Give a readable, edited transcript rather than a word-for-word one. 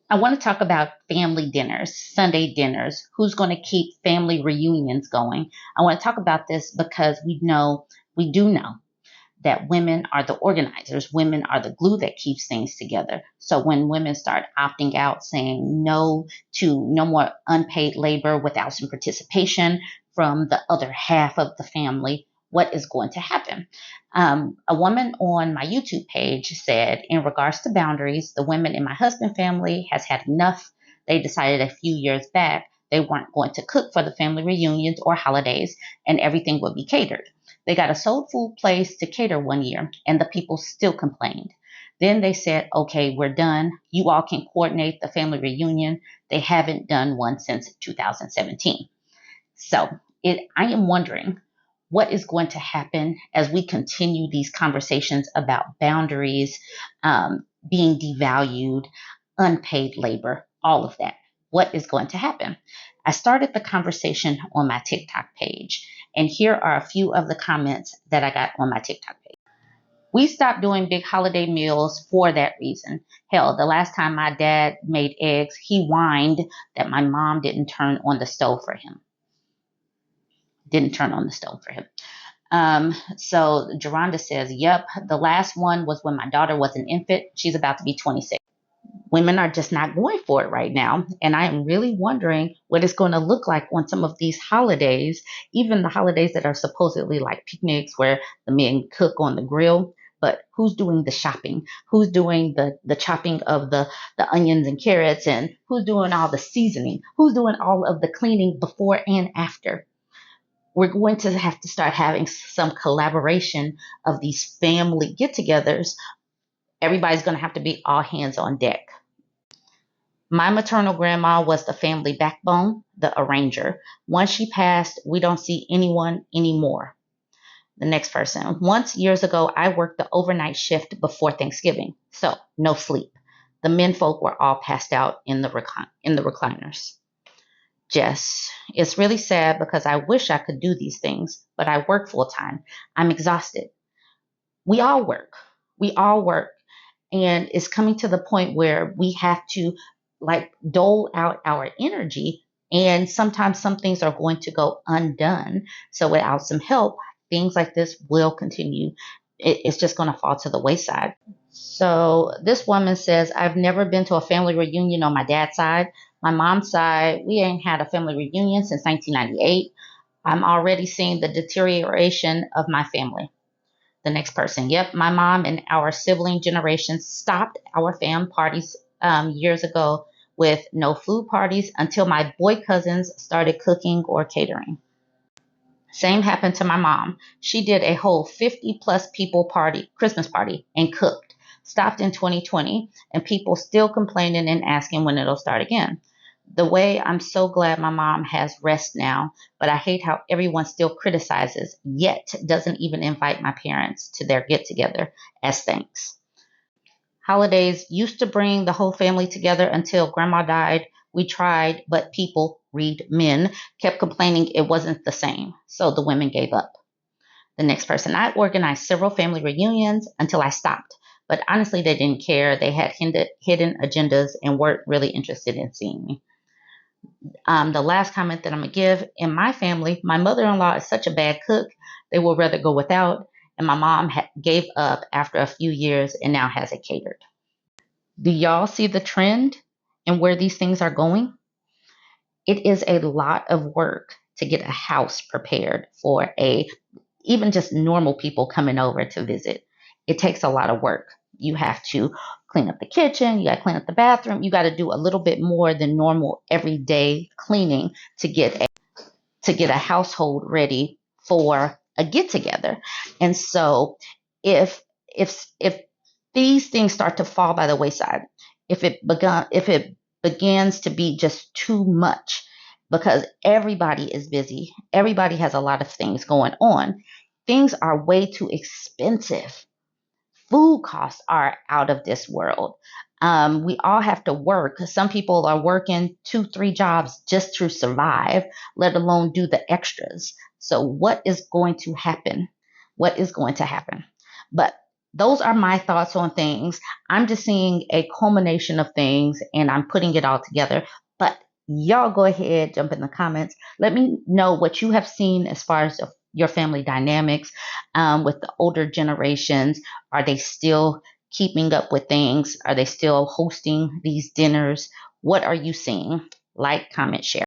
I want to talk about family dinners, Sunday dinners, who's going to keep family reunions going. I want to talk about this because we do know that women are the organizers. Women are the glue that keeps things together. So when women start opting out, saying no to no more unpaid labor without some participation from the other half of the family, what is going to happen? A woman on my YouTube page said, in regards to boundaries, the women in my husband's family has had enough. They decided a few years back they weren't going to cook for the family reunions or holidays, and everything would be catered. They got a soul food place to cater one year, and the people still complained. Then they said, okay, we're done. You all can coordinate the family reunion. They haven't done one since 2017. So I am wondering what is going to happen as we continue these conversations about boundaries, being devalued, unpaid labor, all of that. What is going to happen? I started the conversation on my TikTok page, and here are a few of the comments that I got on my TikTok page. We stopped doing big holiday meals for that reason. Hell, the last time my dad made eggs, he whined that my mom didn't turn on the stove for him. Didn't turn on the stove for him. So Geronda says, yep, the last one was when my daughter was an infant. She's about to be 26. Women are just not going for it right now. And I am really wondering what it's going to look like on some of these holidays, even the holidays that are supposedly like picnics where the men cook on the grill. But who's doing the shopping? Who's doing the chopping of the onions and carrots? And who's doing all the seasoning? Who's doing all of the cleaning before and after? We're going to have to start having some collaboration of these family get togethers. Everybody's going to have to be all hands on deck. My maternal grandma was the family backbone, the arranger. Once she passed, we don't see anyone anymore. The next person. Once years ago, I worked the overnight shift before Thanksgiving, so no sleep. The men folk were all passed out in the recliners. Jess, it's really sad because I wish I could do these things, but I work full time. I'm exhausted. We all work. We all work. And it's coming to the point where we have to like dole out our energy. And sometimes some things are going to go undone. So without some help, things like this will continue. It's just going to fall to the wayside. So this woman says, I've never been to a family reunion on my dad's side. My mom's side, we ain't had a family reunion since 1998. I'm already seeing the deterioration of my family. The next person, yep, my mom and our sibling generation stopped our fam parties years ago with no food parties until my boy cousins started cooking or catering. Same happened to my mom. She did a whole 50 plus people party, Christmas party, and cooked. Stopped in 2020, and people still complaining and asking when it'll start again. The way I'm so glad my mom has rest now, but I hate how everyone still criticizes, yet doesn't even invite my parents to their get together as thanks. Holidays used to bring the whole family together until grandma died. We tried, but people, read men, kept complaining it wasn't the same. So the women gave up. The next person, I organized several family reunions until I stopped. But honestly, they didn't care. They had hidden agendas and weren't really interested in seeing me. The last comment that I'm going to give, in my family, my mother-in-law is such a bad cook, they would rather go without. And my mom gave up after a few years and now has it catered. Do y'all see the trend and where these things are going? It is a lot of work to get a house prepared for even just normal people coming over to visit. It takes a lot of work. You have to clean up the kitchen, you got to clean up the bathroom, you got to do a little bit more than normal everyday cleaning to get a household ready for a get together. And so if these things start to fall by the wayside, if it begins to be just too much because everybody is busy, everybody has a lot of things going on, things are way too expensive. Food costs are out of this world. We all have to work. Some people are working 2, 3 jobs just to survive, let alone do the extras. So what is going to happen? What is going to happen? But those are my thoughts on things. I'm just seeing a culmination of things and I'm putting it all together. But y'all go ahead, jump in the comments. Let me know what you have seen as far as your family dynamics with the older generations. Are they still keeping up with things? Are they still hosting these dinners? What are you seeing? Like, comment, share.